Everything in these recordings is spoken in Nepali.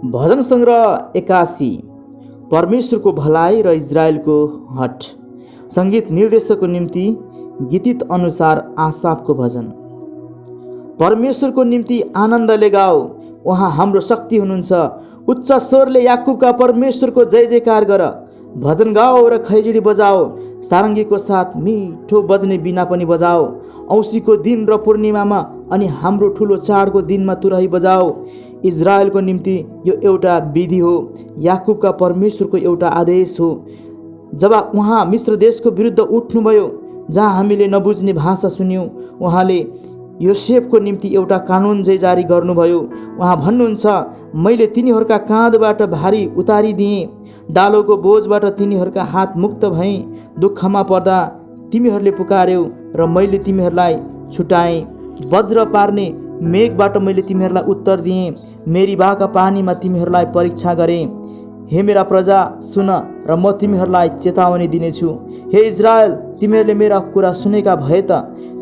भजन सङ्ग्रह 81 परमेश्वरको भलाइ र इजरायलको हट। सङ्गीत निर्देशकको निम्ति गीतित अनुसार आसाफको भजन। परमेश्वरको निम्ति आनन्दले गाओ, उहाँ हाम्रो शक्ति हुनुहुन्छ। उच्च स्वरले याकुबका परमेश्वरको जय जयकार गर। भजन गाओ र खैजिडी बजाओ, सारङ्गीको साथ मिठो बज्ने बिना पनि बजाओ। औँसीको दिन र पूर्णिमामा अनि हाम्रो ठुलो चाडको दिनमा तुरही बजाओ। इजरायलको निम्ति यो एउटा विधि हो, याकुबका परमेश्वरको एउटा आदेश हो। जब उहाँ मिश्र देशको विरुद्ध उठ्नुभयो, जहाँ हामीले नबुझ्ने भाषा सुन्यौँ, उहाँले योसेफको निम्ति एउटा कानुन चाहिँ जारी गर्नुभयो। उहाँ भन्नुहुन्छ, मैले तिनीहरूका काँधबाट भारी उतारिदिएँ, डालोको बोझबाट तिनीहरूका हात मुक्त भएँ। दुःखमा पर्दा तिमीहरूले पुकार्यौ र मैले तिमीहरूलाई छुटाएँ। वज्र पार्ने मेघबाट मैले तिमीहरूलाई उत्तर दिएँ, मेरीबाका पानीमा तिमीहरूलाई परीक्षा गरेँ। हे मेरा प्रजा, सुन र म तिमीहरूलाई चेतावनी दिनेछु। हे इजरायल, तिमीहरूले मेरा कुरा सुनेका भए त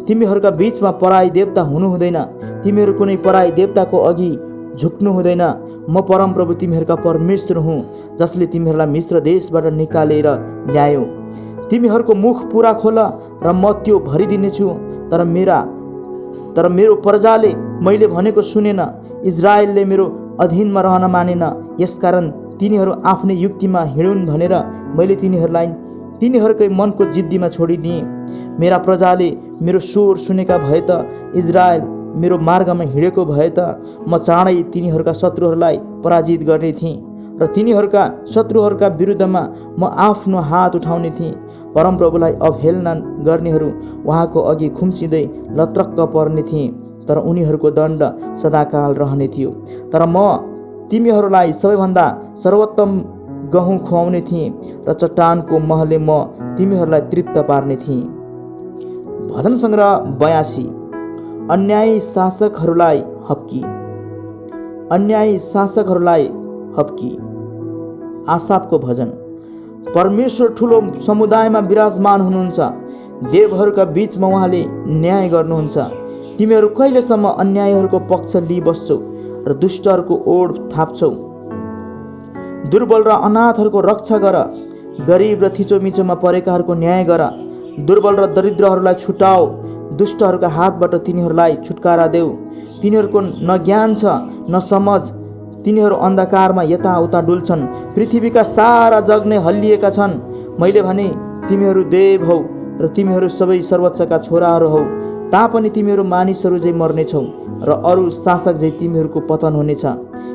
तिमीहरूका बीचमा पराई देवता हुनु हुँदैन। तिमीहरू कुनै पराई देवताको अघि झुक्नु हुँदैन। म परमप्रभु तिमीहरूका परमेश्वर हुँ, जसले तिमीहरूलाई मिश्र देशबाट निकालेर ल्यायो। तिमीहरूको मुख पुरा खोल र म त्यो भरिदिनेछु। तर मेरो प्रजाले मैले भनेको सुनेन, इजरायलले मेरो अधीनमा रहन मानेन। यसकारण तिनीहरू आफ्नै युक्तिमा हिँडुन् भनेर मैले तिनीहरूलाई तिनीहरूकै मनको जिद्दीमा छोडिदिएँ। मेरा प्रजाले मेरो स्वर सुनेका भए त, इजरायल मेरो मार्गमा हिँडेको भए त म चाँडै तिनीहरूका शत्रुहरूलाई पराजित गर्ने थिएँ र तिनीहरूका शत्रुहरूका विरुद्धमा म आफ्नो हात उठाउने थिएँ। परमप्रभुलाई अवहेलना गर्नेहरू उहाँको अघि खुम्चिँदै लत्रक्क पर्ने थिए, तर उनीहरूको दण्ड सदाकाल रहने थियो। तर म तिमीहरूलाई सबैभन्दा सर्वोत्तम गहुँ खुवाउने थिएँ र चट्टानको महले म तिमीहरूलाई तृप्त पार्ने थिएँ। भजन सङ्ग्रह 82 अन्यायी शासकहरूलाई हप्की। अन्यायी शासकहरूलाई हप्की। आसाफको भजन। परमेश्वर ठुलो समुदायमा विराजमान हुनुहुन्छ, देवहरूका बीचमा उहाँले न्याय गर्नुहुन्छ। तिमीहरू कहिलेसम्म अन्यायीहरूको पक्ष लिइबस्छौ र दुष्टहरूको ओड थाप्छौ। दुर्बल र अनाथहरूको रक्षा गर, गरिब र थिचोमिचोमा परेकाहरूको न्याय गर। दुर्बल र दरिद्रहरूलाई छुटाओ, दुष्टहरूका हातबाट तिनीहरूलाई छुटकारा देऊ। तिनीहरूको न ज्ञान छ न समझ, तिनीहरू अन्धकारमा यताउता डुल्छन्। पृथ्वीका सारा जग नै हल्लिएका छन्। मैले भने, तिमीहरू देव हौ र तिमीहरू सबै सर्वोच्चका छोराहरू हौ, तापनि तिमीहरू मानिसहरू झैँ मर्नेछौ र अरू शासक झैँ तिमीहरूको पतन हुनेछ।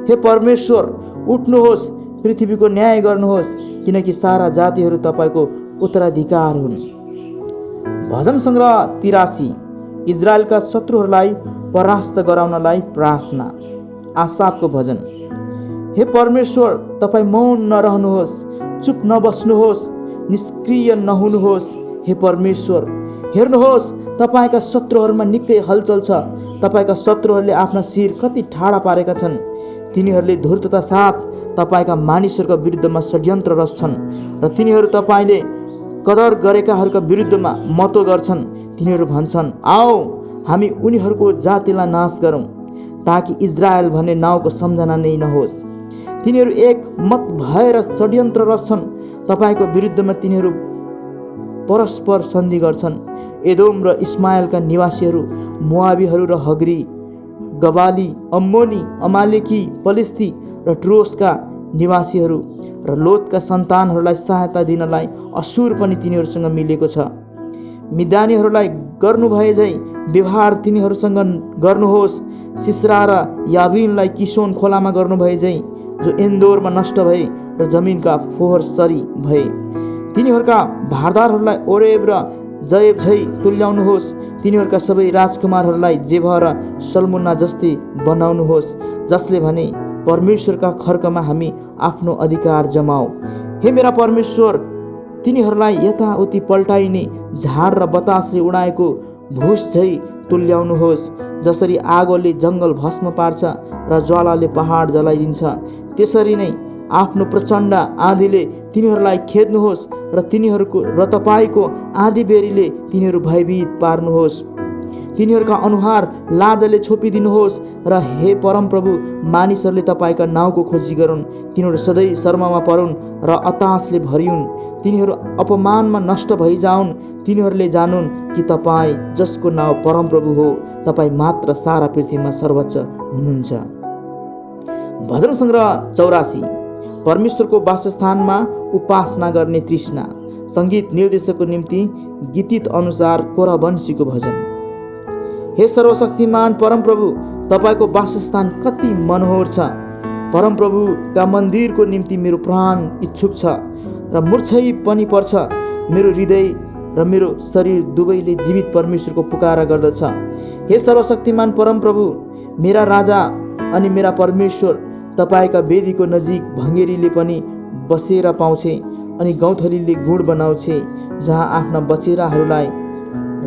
हे परमेश्वर, उठ्नुहोस्, पृथ्वीको न्याय गर्नुहोस्, किनकि सारा जातिहरू तपाईँको उत्तराधिकार हुन्। भजन सङ्ग्रह 83 इजरायलका शत्रुहरूलाई परास्त गराउनलाई प्रार्थना। आसाफको भजन। हे परमेश्वर, तपाईँ मौन नरहनुहोस्, चुप नबस्नुहोस्, निष्क्रिय नहुनुहोस्। हे परमेश्वर, हेर्नुहोस्, तपाईँका शत्रुहरूमा निकै हलचल छ। तपाईँका शत्रुहरूले आफ्ना शिर कति ठाडा पारेका छन्। तिनीहरूले धूर्तता साथ तपाईँका मानिसहरूका विरुद्धमा षड्यन्त्र रच्छन् र तिनीहरू तपाईँले कदर गरेकाहरूका विरुद्धमा मतो गर्छन्। तिनीहरू भन्छन्, आओ हामी उनीहरूको जातिलाई नाश गरौँ, ताकि इजरायल भन्ने नाउँको सम्झना नै नहोस्। तिनीहरू एक मत भएर षड्यन्त्र रच्छन्। तपाईँको विरुद्धमा तिनीहरू परस्पर सन्धि गर्छन्। एदोम र इस्माएलका निवासीहरू, मोआबीहरू र हग्री, गबाली, अम्मोनी, अमालेकी, पलिस्ती र ट्रोसका निवासीहरू र लोतका सन्तानहरूलाई सहायता दिनलाई असुर पनि तिनीहरूसँग मिलेको छ। मिद्यानीहरूलाई गर्नुभए झै व्यवहार तिनीहरूसँग गर्नुहोस्। सिस्रा र याबिनलाई किसोन खोलामा गर्नुभए झै, जो इन्दोरमा नष्ट भए र जमिनका फोहोर सरी भए। तिनीहरूका भारदारहरूलाई ओरेब र जयब झै तुल्याउनुहोस्। तिनीहरूका सबै राजकुमारहरूलाई जेभा र सल्मुन्ना जस्तै बनाउनुहोस्, जसले भने, परमेश्वरका खर्कमा हामी आफ्नो अधिकार जमाऊ। हे मेरा परमेश्वर, तिनीहरूलाई यताउति पल्टाइने झार र बतासले उडाएको भुस झै तुल्याउनुहोस्। जसरी आगोले जङ्गल भस्म पार्छ र ज्वालाले पहाड जलाइदिन्छ, त्यसरी नै आफ्नो प्रचण्ड आँधीले तिनीहरूलाई खेद्नुहोस् र तपाईँको आँधी बेरीले तिनीहरू भयभीत पार्नुहोस्। तिनीहरूका अनुहार लाजले छोपिदिनुहोस् र हे परमप्रभु मानिसहरूले तपाईँका नाउँको खोजी गरून्। तिनीहरू सधैँ शर्ममा परुन् र हताशले भरिउन्। तिनीहरू अपमानमा नष्ट भइजाउन्। तिनीहरूले जानुन् कि तपाईँ जसको नाउँ परमप्रभु हो, तपाईँ मात्र सारा पृथ्वीमा सर्वोच्च हुनुहुन्छ। भजन सङ्ग्रह 84। परमेश्वरको वासस्थानमा उपासना गर्ने तृष्णा। सङ्गीत निर्देशकको निम्ति गीतित अनुसार कोरबन्सीको भजन। हे सर्वशक्तिमान परमप्रभु, तपाईँको वासस्थान कति मनोहर छ। परमप्रभुका मन्दिरको निम्ति मेरो प्राण इच्छुक छ र मूर्छै पनि पर्छ। मेरो हृदय र मेरो शरीर दुवैले जीवित परमेश्वरको पुकारा गर्दछ। हे सर्वशक्तिमान परमप्रभु, मेरा राजा अनि मेरा परमेश्वर, तपाईँका वेदीको नजिक भङ्गेरीले पनि बसेर पाउँछे अनि गौँथलीले गुण बनाउँछे, जहाँ आफ्ना बचेराहरूलाई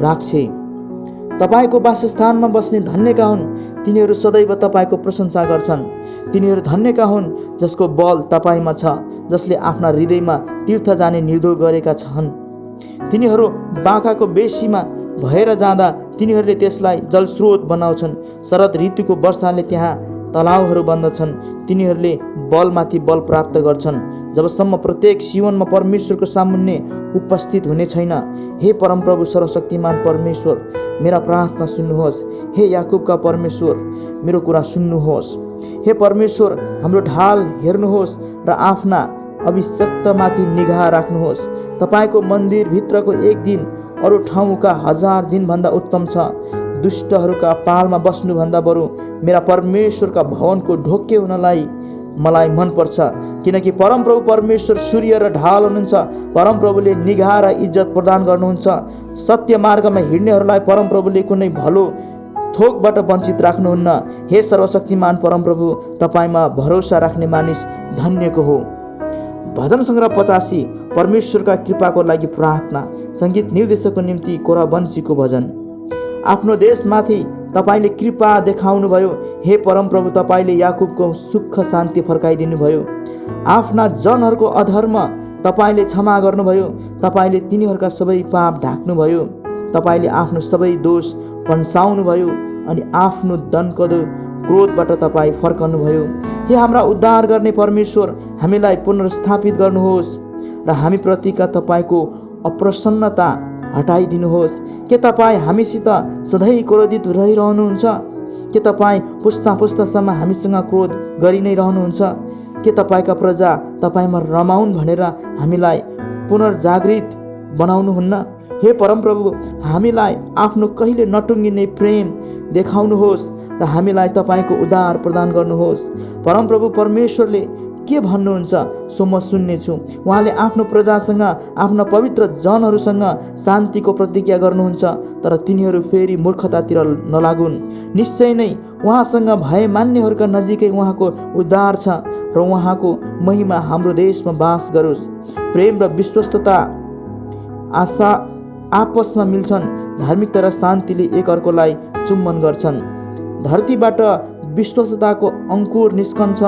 राख्छे। तपाईँको वासस्थानमा बस्ने धन्यका हुन्, तिनीहरू सदैव तपाईँको प्रशंसा गर्छन्। तिनीहरू धन्यका हुन् जसको बल तपाईँमा छ, जसले आफ्ना हृदयमा तीर्थ जाने निर्धो गरेका छन्। तिनीहरू बाँकाको बेसीमा भएर जाँदा तिनीहरूले त्यसलाई जलस्रोत बनाउँछन्। शरद ऋतुको वर्षाले त्यहाँ तलाउहरू बन्दछन्। तिनीहरूले बलमाथि बल प्राप्त गर्छन्, जबसम्म प्रत्येक जीवनमा परमेश्वरको सामुन्ने उपस्थित हुने छैन। हे परमप्रभु सर्वशक्तिमान परमेश्वर, मेरा प्रार्थना सुन्नुहोस्। हे याकुबका परमेश्वर, मेरो कुरा सुन्नुहोस्। हे परमेश्वर, हाम्रो ढाल हेर्नुहोस् र आफ्ना अभिषिक्तमाथि निगाह राख्नुहोस्। तपाईँको मन्दिरभित्रको एक दिन अरू ठाउँका 1000 दिनभन्दा उत्तम छ। दुष्टहरूका पालमा बस्नुभन्दा बरु मेरा परमेश्वरका भवनको ढोके हुनलाई मलाई मनपर्छ, किनकि परमप्रभु परमेश्वर सूर्य र ढाल हुनुहुन्छ। परमप्रभुले निगाह र इज्जत प्रदान गर्नुहुन्छ। सत्य मार्गमा हिँड्नेहरूलाई परमप्रभुले कुनै भलो थोकबाट वञ्चित राख्नुहुन्न। हे सर्वशक्तिमान परमप्रभु, तपाईँमा भरोसा राख्ने मानिस धन्यको हो। भजन सङ्ग्रह 85। परमेश्वरका कृपाको लागि प्रार्थना। सङ्गीत निर्देशकको निम्ति कोरबन्सीको भजन। आफ्नो देशमाथि तपाईँले कृपा देखाउनुभयो। हे परमप्रभु, तपाईँले याकुबको सुख शान्ति फर्काइदिनुभयो। आफ्ना जनहरूको अधर्म तपाईँले क्षमा गर्नुभयो। तपाईँले तिनीहरूका सबै पाप ढाक्नुभयो। तपाईँले आफ्नो सबै दोष पन्साउनुभयो अनि आफ्नो दनकदो क्रोधबाट तपाईँ फर्कनुभयो। हे हाम्रा उद्धार गर्ने परमेश्वर, हामीलाई पुनर्स्थापित गर्नुहोस् र हामीप्रतिका तपाईँको अप्रसन्नता हटाइदिनुहोस्। के तपाईँ हामीसित सधैँ क्रोधित रहिरहनुहुन्छ? के तपाईँ पुस्ता पुस्तासम्म हामीसँग क्रोध गरि नै रहनुहुन्छ? के तपाईँका प्रजा तपाईँमा रमाउन् भनेर हामीलाई पुनर्जागृत बनाउनुहुन्न? हे परमप्रभु, हामीलाई आफ्नो कहिले नटुङ्गिने प्रेम देखाउनुहोस् र हामीलाई तपाईँको उद्धार प्रदान गर्नुहोस्। परमप्रभु परमेश्वरले के भन्नुहुन्छ सो म सुन्नेछु। उहाँले आफ्नो प्रजासँग, आफ्ना पवित्र जनहरूसँग शान्तिको प्रतिज्ञा गर्नुहुन्छ, तर तिनीहरू फेरि मूर्खतातिर नलागुन्। निश्चय नै उहाँसँग भय मान्नेहरूका नजिकै उहाँको उद्धार छ र उहाँको महिमा हाम्रो देशमा बास गरोस्। प्रेम र विश्वस्तता आशा आपसमा मिल्छन्। धार्मिकता र शान्तिले एकअर्कोलाई चुम्बन गर्छन्। धरतीबाट विश्वस्तताको अङ्कुर निस्कन्छ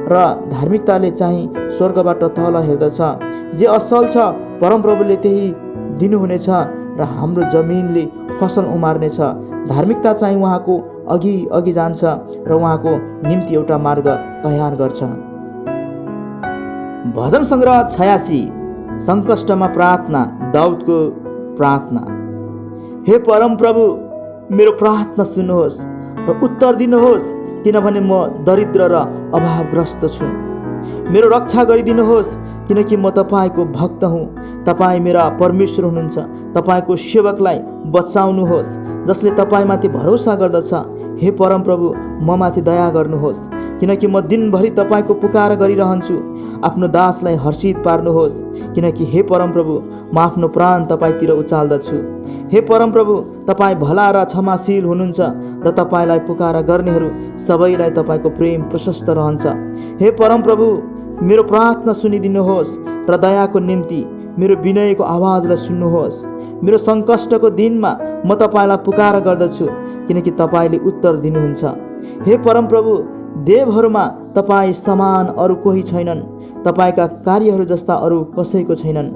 र धार्मिकताले चाहिँ स्वर्गबाट तल हेर्दछ। जे असल छ परमप्रभुले त्यही दिनुहुनेछ र हाम्रो जमिनले फसल उमार्नेछ। धार्मिकता चाहिँ उहाँको अघि अघि जान्छ र उहाँको निम्ति एउटा मार्ग तयार गर्छ। भजन सङ्ग्रह 86। सङ्कष्टमा प्रार्थना। दाउदको प्रार्थना। हे परमप्रभु, मेरो प्रार्थना सुन्नुहोस् र उत्तर दिनुहोस्, किनभने म दरिद्र र अभावग्रस्त छु। मेरो रक्षा गरिदिनुहोस्, किनकि म तपाईँको भक्त हुँ। तपाईँ मेरा परमेश्वर हुनुहुन्छ। तपाईँको सेवकलाई बचाउनुहोस्, जसले तपाईँमाथि भरोसा गर्दछ। हे परमप्रभु, म माथि दया गर्नुहोस्, किनकि म दिनभरि तपाईँको पुकार गरिरहन्छु। आफ्नो दासलाई हर्षित पार्नुहोस्, किनकि हे परमप्रभु, म आफ्नो प्राण तपाईँतिर उचाल्दछु। हे परमप्रभु, तपाईँ भला र क्षमाशील हुनुहुन्छ र तपाईँलाई पुकार गर्नेहरू सबैलाई तपाईँको प्रेम प्रशस्त रहन्छ। हे परमप्रभु, मेरो प्रार्थना सुनिदिनुहोस् र दयाको निम्ति मेरो विनयको आवाजलाई सुन्नुहोस्। मेरो सङ्कष्टको दिनमा म तपाईँलाई पुकार गर्दछु, किनकि तपाईँले उत्तर दिनुहुन्छ। हे परमप्रभु, देवहरूमा तपाईँ समान अरू कोही छैनन्। तपाईँका कार्यहरू जस्ता अरू कसैको छैनन्।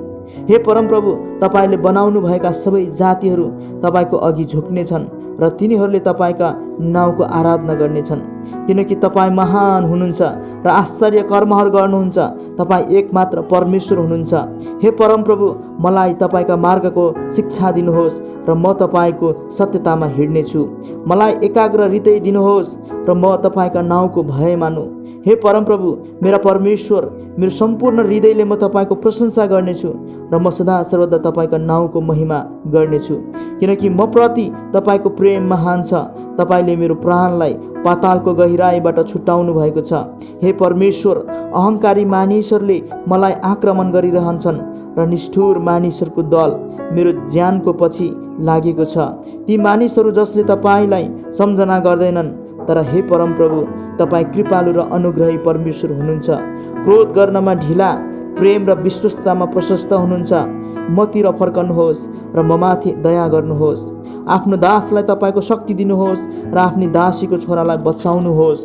हे परमप्रभु, तपाईले बनाउनु भएका सबै जातिहरू तपाईको अघि झुक्नेछन् र तिनीहरूले तपाईका नाउँको आराधना गर्नेछन्, किनकि तपाईँ महान हुनुहुन्छ र आश्चर्य कर्महरू गर्नुहुन्छ। तपाईँ एकमात्र परमेश्वर हुनुहुन्छ। हे परमप्रभु, मलाई तपाईँका मार्गको शिक्षा दिनुहोस् र म तपाईँको सत्यतामा हिँड्नेछु। मलाई एकाग्र हृदय दिनुहोस् र म तपाईँका नाउँको भय मानु। हे परमप्रभु, मेरा परमेश्वर, मेरो सम्पूर्ण हृदयले म तपाईँको प्रशंसा गर्नेछु र म सदा सर्वदा तपाईँका नाउँको महिमा गर्नेछु, किनकि म प्रति तपाईँको प्रेम महान छ। तपाईँले मेरो प्राणलाई पातालको गहिराईबाट छुटाउनु भएको छ। हे परमेश्वर, अहङ्कारी मानिसहरूले मलाई आक्रमण गरिरहन्छन् र निष्ठुर मानिसहरूको दल मेरो ज्यानको पछि लागेको छ। ती मानिसहरू जसले तपाईँलाई सम्झना गर्दैनन्। तर हे परमप्रभु, तपाईँ कृपालु र अनुग्रही परमेश्वर हुनुहुन्छ। क्रोध गर्नमा ढिला, प्रेम र विश्वस्ततामा प्रशस्त हुनुहुन्छ। मतिर फर्कनुहोस् र ममाथि दया गर्नुहोस्। आफ्नो दासलाई तपाईँको शक्ति दिनुहोस् र आफ्नी दासीको छोरालाई बचाउनुहोस्।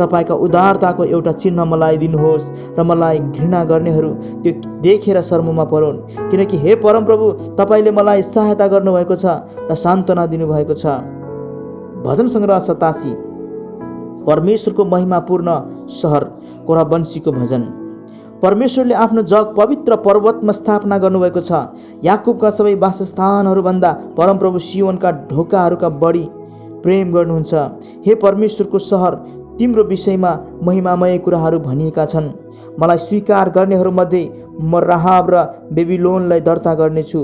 तपाईँका उदारताको एउटा चिन्ह मलाई दिनुहोस् र मलाई घृणा गर्नेहरू त्यो देखेर शर्ममा परोन्, किनकि हे परमप्रभु, तपाईँले मलाई सहायता गर्नुभएको छ र सान्त्वना दिनुभएको छ। भजन सङ्ग्रह 87, परमेश्वरको महिमापूर्ण सहर, कोराबन्सीको भजन। परमेश्वरले आफ्नो जग पवित्र पर्वतमा स्थापना गर्नुभएको छ। याकुबका सबै वासस्थानहरूभन्दा परमप्रभु सियोनका ढोकाहरूका बढी प्रेम गर्नुहुन्छ। हे परमेश्वरको सहर, तिम्रो विषयमा महिमामय कुराहरू भनिएका छन्। मलाई स्वीकार गर्नेहरूमध्ये म राहाब र बेबिलोनलाई दर्ता गर्नेछु,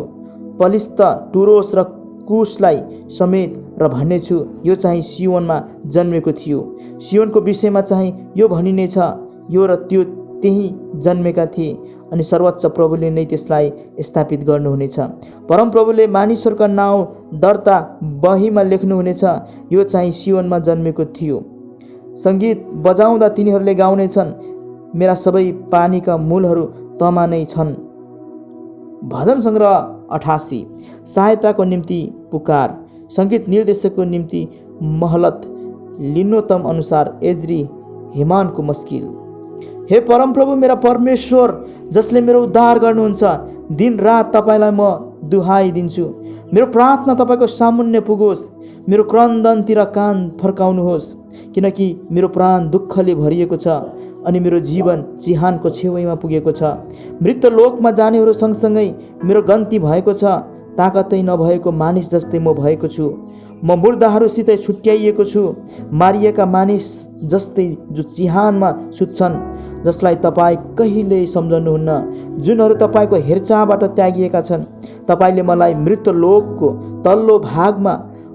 पलिस्त, टुरोस र कुशलाई समेत र भन्नेछु, यो चाहिँ सियोनमा जन्मेको थियो। सियोनको विषयमा चाहिँ यो भनिनेछ, यो र त्यो त्यही जन्मेका थिए अनि सर्वोच्च प्रभुले नै त्यसलाई स्थापित गर्नुहुनेछ। परमप्रभुले मानिसहरूका नाउँ दर्ता बहीमा लेख्नुहुनेछ, यो चाहिँ सियोनमा जन्मेको थियो। सङ्गीत बजाउँदा तिनीहरूले गाउनेछन्, मेरा सबै पानीका मूलहरू तमा नै छन्। भजन सङ्ग्रह 88, सहायताको निम्ति पुकार। सङ्गीत निर्देशकको निम्ति महलत, लिनोतम अनुसार एज्री हेमानको मस्किल। हे परमप्रभु, मेरा परमेश्वर, जसले मेरो उद्धार गर्नुहुन्छ, दिन रात तपाईँलाई म दुहाई दिन्छु। मेरो प्रार्थना तपाईँको सामुन्ने पुगोस्। मेरो क्रन्दनतिर कान फर्काउनुहोस्, किनकि मेरो प्राण दुःखले भरिएको छ अनि मेरो जीवन चिहानको छेउमा पुगेको छ। मृत्यु लोकमा जानेहरू सँगसँगै मेरो गन्ती भएको छ। ताकतै नभएको मानिस जस्तै म भएको छु। म मुर्दाहरूसितै छुट्याइएको छु, मारिएका मानिस जस्तै जो चिहानमा सुत्छन्, जसलाई तपाईँ कहिल्यै सम्झनुहुन्न, जुनहरू तपाईँको हेरचाहबाट त्यागिएका छन्। तपाईँले मलाई मृत्यु लोकको तल्लो भागमा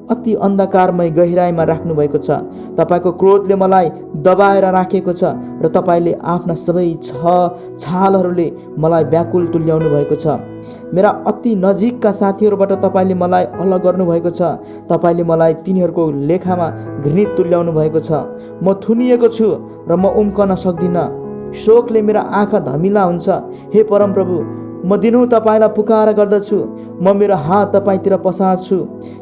अति अन्धकारमय गहिराईमा राख्नुभएको छ। तपाईँको क्रोधले मलाई दबाएर राखेको छ र तपाईँले आफ्ना सबै छालहरूले मलाई व्याकुल तुल्याउनु भएको छ। मेरा अति नजिकका साथीहरूबाट तपाईँले मलाई अलग गर्नुभएको छ। तपाईँले मलाई तिनीहरूको लेखामा घृणित तुल्याउनु भएको छ। म थुनिएको छु र म उम्कन सक्दिनँ। शोकले मेरा आँखा धमिला हुन्छ। हे परमप्रभु, म दिनहुँ तपाईँलाई पुकार गर्दछु। म मेरो हात तपाईँतिर पसार्छु।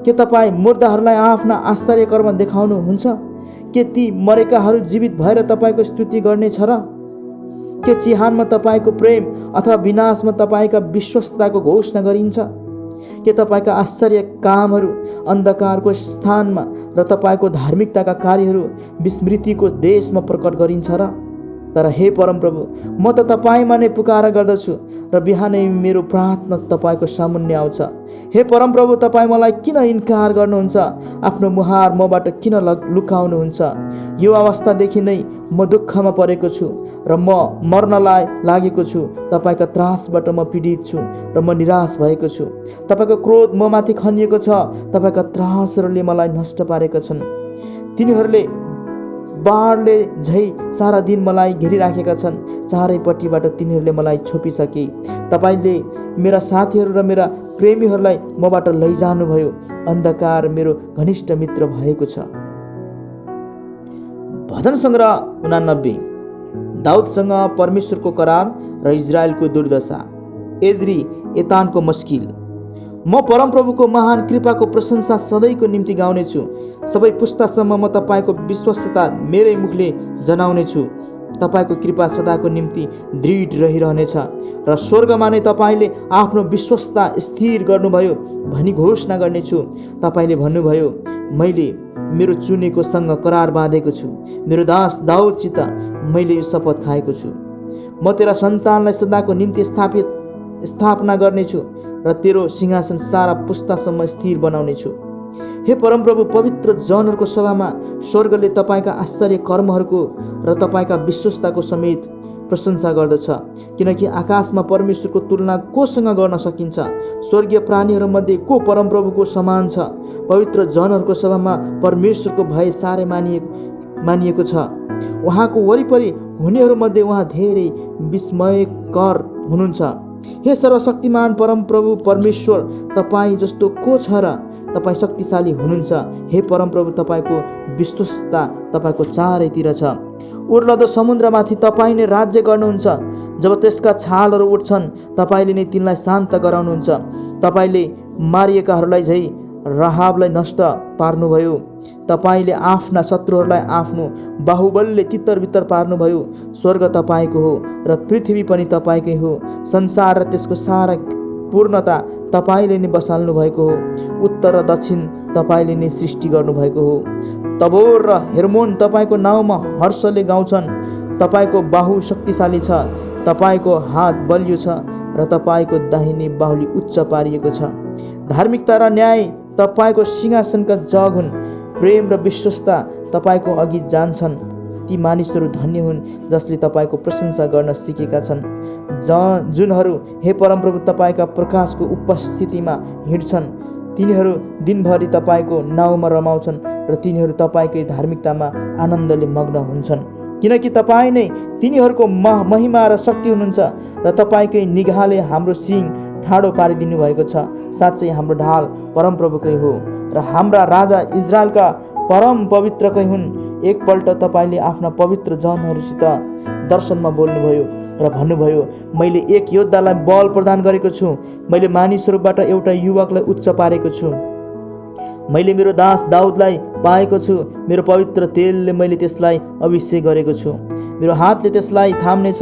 के तपाईँ मुर्दाहरूलाई आफ्ना आश्चर्य कर्म देखाउनुहुन्छ? के ती मरेकाहरू जीवित भएर तपाईँको स्तुति गर्नेछ र? के चिहानमा तपाईँको प्रेम अथवा विनाशमा तपाईँका विश्वस्तताको घोषणा गरिन्छ? के तपाईँका आश्चर्य कामहरू अन्धकारको स्थानमा र तपाईँको धार्मिकताका कार्यहरू विस्मृतिको देशमा प्रकट गरिन्छ र? तर हे परमप्रभु, म त तपाईँमा नै पुकार गर्दछु र बिहानै मेरो प्रार्थना तपाईँको सामुन्ने आउँछ। हे परमप्रभु, तपाईँ मलाई किन इन्कार गर्नुहुन्छ? आफ्नो मुहार मबाट किन लुकाउनुहुन्छ? यो अवस्थादेखि नै म दुःखमा परेको छु र म मर्नलाई लागेको छु। तपाईँका त्रासबाट म पीडित छु र म निराश भएको छु। तपाईँको क्रोध म माथि खनिएको छ। तपाईँका त्रासहरूले मलाई नष्ट पारेका छन्। तिनीहरूले बाढले झै सारा दिन मलाई घेरिराखेका छन्। चारैपट्टिबाट तिनीहरूले मलाई छोपिसके। तपाईँले मेरा साथीहरू र मेरा प्रेमीहरूलाई मबाट लैजानुभयो। अन्धकार मेरो घनिष्ठ मित्र भएको छ। भजन सङ्ग्रह 89, दाउदसँग परमेश्वरको करार र इजरायलको दुर्दशा। एज्री एतानको मस्किल। म परमप्रभुको महान कृपाको प्रशंसा सधैँको निम्ति गाउनेछु। सबै पुस्तासम्म म तपाईँको विश्वस्तता मेरै मुखले जनाउनेछु। तपाईँको कृपा सदाको निम्ति दृढ रहिरहनेछ र स्वर्गमा नै तपाईँले आफ्नो विश्वस्तता स्थिर गर्नुभयो भनी घोषणा गर्नेछु। तपाईँले भन्नुभयो, मैले मेरो चुनेकोसँग करार बाँधेको छु, मेरो दास दाउदसित मैले यो शपथ खाएको छु। म तेरा सन्तानलाई सदाको निम्ति स्थापना गर्नेछु र तेरो सिंहासन सारा पुस्तासम्म स्थिर बनाउनेछु। हे परमप्रभु, पवित्र जनहरूको सभामा स्वर्गले तपाईँका आश्चर्य कर्महरूको र तपाईँका विश्वस्तताको समेत प्रशंसा गर्दछ, किनकि आकाशमा परमेश्वरको तुलना कोसँग गर्न सकिन्छ? स्वर्गीय प्राणीहरूमध्ये को परमप्रभुको समान छ? पवित्र जनहरूको सभामा परमेश्वरको भय साह्रै मानिएको छ। उहाँको वरिपरि हुनेहरूमध्ये उहाँ धेरै विस्मयकर हुनुहुन्छ। हे सर्वशक्तिमान परमप्रभु परमेश्वर, तपाईँ जस्तो को छ र? तपाईँ शक्तिशाली हुनुहुन्छ। हे परमप्रभु, तपाईँको विश्वस्तता तपाईँको चारैतिर छ। उर्लदो समुद्रमाथि तपाईँ नै राज्य गर्नुहुन्छ। जब त्यसका छालहरू उठ्छन्, तपाईँले नै तिनलाई शान्त गराउनुहुन्छ। तपाईँले मारिएकाहरूलाई झै राहाबलाई नष्ट पार्नुभयो। तपाईँले आफ्ना शत्रुहरूलाई आफ्नो बाहुबलले तित्तर-बित्तर पार्नुभयो। स्वर्ग तपाईँको हो र पृथ्वी पनि तपाईँकै हो। संसार र त्यसको सारा पूर्णता तपाईँले नै बसाल्नु भएको हो। उत्तर र दक्षिण तपाईँले नै सृष्टि गर्नुभएको हो। तबोर र हेर्मोन तपाईँको नाउँमा हर्षले गाउँछन्। तपाईँको बाहु शक्तिशाली छ, तपाईँको हात बलियो छ र तपाईँको दाहिने बाहुली उच्च पारिएको छ। धार्मिकता र न्याय तपाईँको सिंहासनका जग हुन्। प्रेम र विश्वस्तता तपाईँको अघि जान्छन्। ती मानिसहरू धन्य हुन् जसले तपाईँको प्रशंसा गर्न सिकेका छन्, जुनहरू हे परमप्रभु तपाईँका प्रकाशको उपस्थितिमा हिँड्छन्। तिनीहरू दिनभरि तपाईँको नाउँमा रमाउँछन् र तिनीहरू तपाईँकै धार्मिकतामा आनन्दले मग्न हुन्छन्, किनकि तपाईँ नै तिनीहरूको महिमा र शक्ति हुनुहुन्छ र तपाईँकै निगाहले हाम्रो सिङ ठाडो पारिदिनु भएको छ। साँच्चै हाम्रो ढाल परमप्रभुकै हो र हाम्रा राजा इजरायलका परम पवित्रकै हुन्। एकपल्ट तपाईँले आफ्ना पवित्र जनहरूसित दर्शनमा बोल्नुभयो र भन्नुभयो, मैले एक योद्धालाई बल प्रदान गरेको छु। मैले मानिसहरूबाट एउटा युवकलाई उच्च पारेको छु। मैले मेरो दास दाउदलाई पाएको छु। मेरो पवित्र तेलले मैले त्यसलाई अभिषेक गरेको छु। मेरो हातले त्यसलाई थाम्नेछ।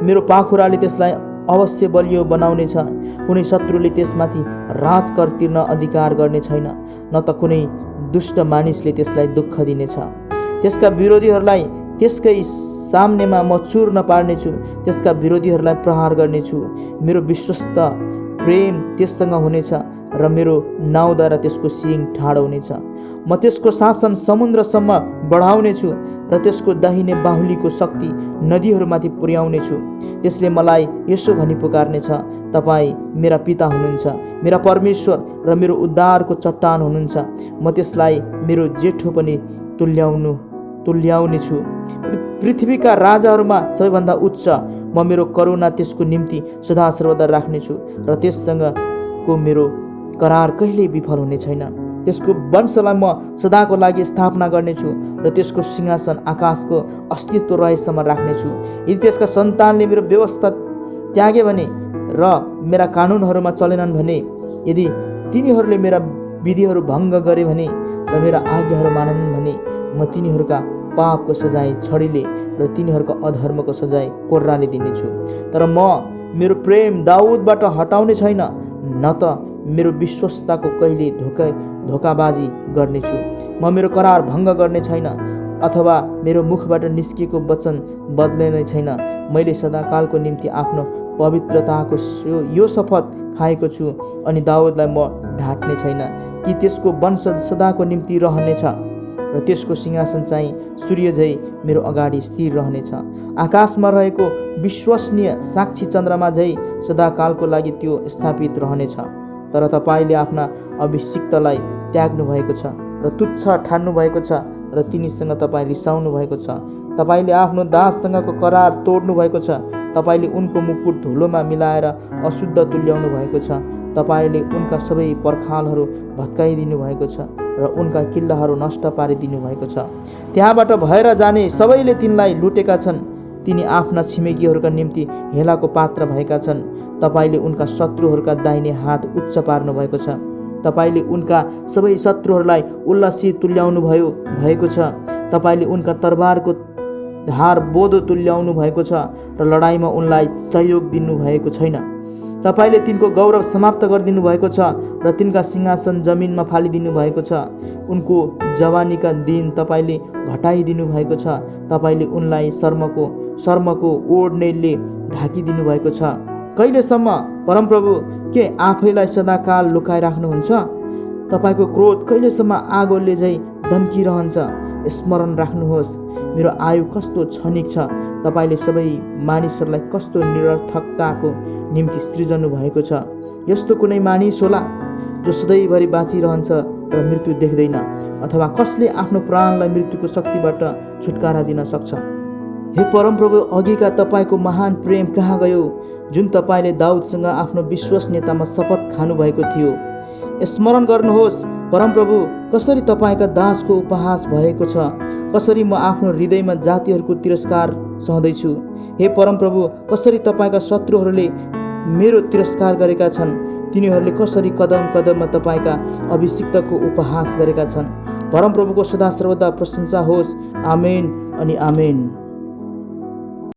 मेरो पाखुराले त्यसलाई अवश्य बलियो बनाउनेछ। कुनै शत्रुले त्यसमाथि राजकर तिर्न अधिकार गर्ने छैन, न त कुनै दुष्ट मानिसले त्यसलाई दुःख दिनेछ। त्यसका विरोधीहरूलाई त्यसकै सामनेमा म चूर्ण पार्नेछु। त्यसका विरोधीहरूलाई प्रहार गर्नेछु। मेरो विश्वस्त प्रेम त्यससँग हुनेछ र मेरो नाउँद्वारा त्यसको सिङ ठाडो हुनेछ। म त्यसको शासन समुद्रसम्म बढाउनेछु र त्यसको दाहिने बाहुलीको शक्ति नदीहरूमाथि पुर्याउनेछु। त्यसले मलाई यसो भनी पुकार्नेछ, तपाईँ मेरा पिता हुनुहुन्छ, मेरा परमेश्वर र मेरो उद्धारको चट्टान हुनुहुन्छ। म त्यसलाई मेरो जेठो पनि तुल्याउनेछु। पृथ्वीका राजाहरूमा सबैभन्दा उच्च म मेरो करुणा त्यसको निम्ति सदा सर्वदा राख्नेछु र त्यससँगको मेरो करार कहिल्यै विफल हुने छैन। त्यसको वंशलाई म सदाको लागि स्थापना गर्नेछु र त्यसको सिंहासन आकाशको अस्तित्व रहेसम्म राख्नेछु। यदि त्यसका सन्तानले मेरो व्यवस्था त्यागे भने र मेरा कानुनहरूमा चलेनन् भने, यदि तिनीहरूले मेरा विधिहरू भङ्ग गरे भने र मेरा आज्ञाहरू मानन् भने, म तिनीहरूका पापको सजाय छडीले र तिनीहरूको अधर्मको सजाय कोर्राले दिनेछु। तर म मेरो प्रेम दाउदबाट हटाउने छैन, न त मेरो विश्वस्तताको कहिले धोकाबाजी गर्नेछु। म मेरो करार भङ्ग गर्ने छैन अथवा मेरो मुखबाट निस्किएको वचन बदल्ने छैन। मैले सदाकालको निम्ति आफ्नो पवित्रताको यो शपथ खाएको छु अनि दाउदलाई म ढाट्ने छैन कि त्यसको वंश सदाको निम्ति रहनेछ र त्यसको सिंहासन चाहिँ सूर्य झै मेरो अगाडि स्थिर रहनेछ। आकाशमा रहेको विश्वसनीय साक्षी चन्द्रमा झै सदाकालको लागि त्यो स्थापित रहनेछ। तर तपाईँले आफ्ना अभिषिक्तलाई त्याग्नु भएको छ र तुच्छ ठान्नु भएको छ र तिनीसँग तपाईँ रिसाउनु भएको छ। तपाईँले आफ्नो दाससँगको करार तोड्नु भएको छ। तपाईँले उनको मुकुट धुलोमा मिलाएर अशुद्ध तुल्याउनु भएको छ। तपाईँले उनका सबै पर्खालहरू भत्काइदिनु भएको छ र उनका किल्लाहरू नष्ट पारिदिनु भएको छ। त्यहाँबाट भएर जाने सबैले तिनलाई लुटेका छन्। तिनी आफ्ना छिमेकीहरूका निम्ति हेलाको पात्र भएका छन्। तपाईँले उनका शत्रुहरूका दाहिने हात उच्च पार्नु भएको छ। तपाईँले उनका सबै शत्रुहरूलाई उल्लासित तुल्याउनु भएको छ। तपाईँले उनका तरबारको धार बोधो तुल्याउनु भएको छ र लडाइँमा उनलाई सहयोग दिनुभएको छैन। तपाईँले तिनको गौरव समाप्त गरिदिनु भएको छ र तिनका सिंहासन जमिनमा फालिदिनु भएको छ। उनको जवानीका दिन तपाईँले घटाइदिनु भएको छ। तपाईँले उनलाई शर्मको ओढ्नेले ढाकिदिनु भएको छ। कहिलेसम्म परमप्रभु के आफैलाई सदाकाल लुकाइराख्नुहुन्छ? तपाईँको क्रोध कहिलेसम्म आगोले झै दन्किरहन्छ? स्मरण राख्नुहोस्, मेरो आयु कस्तो क्षणिक छ। तपाईँले सबै मानिसहरूलाई कस्तो निरर्थकताको निम्ति सृजनु भएको छ। यस्तो कुनै मानिस होला जो सधैँभरि बाँचिरहन्छ र मृत्यु देख्दैन, अथवा कसले आफ्नो प्राणलाई मृत्युको शक्तिबाट छुटकारा दिन सक्छ? हे परमप्रभु, अघिका तपाईँको महान प्रेम कहाँ गयो, जुन तपाईँले दाउदसँग आफ्नो विश्वसनीयतामा शपथ खानुभएको थियो? स्मरण गर्नुहोस् परमप्रभु, कसरी तपाईँका दासको उपहास भएको छ, कसरी म आफ्नो हृदयमा जातिहरूको तिरस्कार सहँदैछु। हे परमप्रभु, कसरी तपाईँका शत्रुहरूले मेरो तिरस्कार गरेका छन्, तिनीहरूले कसरी कदम कदममा तपाईँका अभिषिक्तको उपहास गरेका छन्। परमप्रभुको सदा सर्वदा प्रशंसा होस्। आमेन अनि आमेन।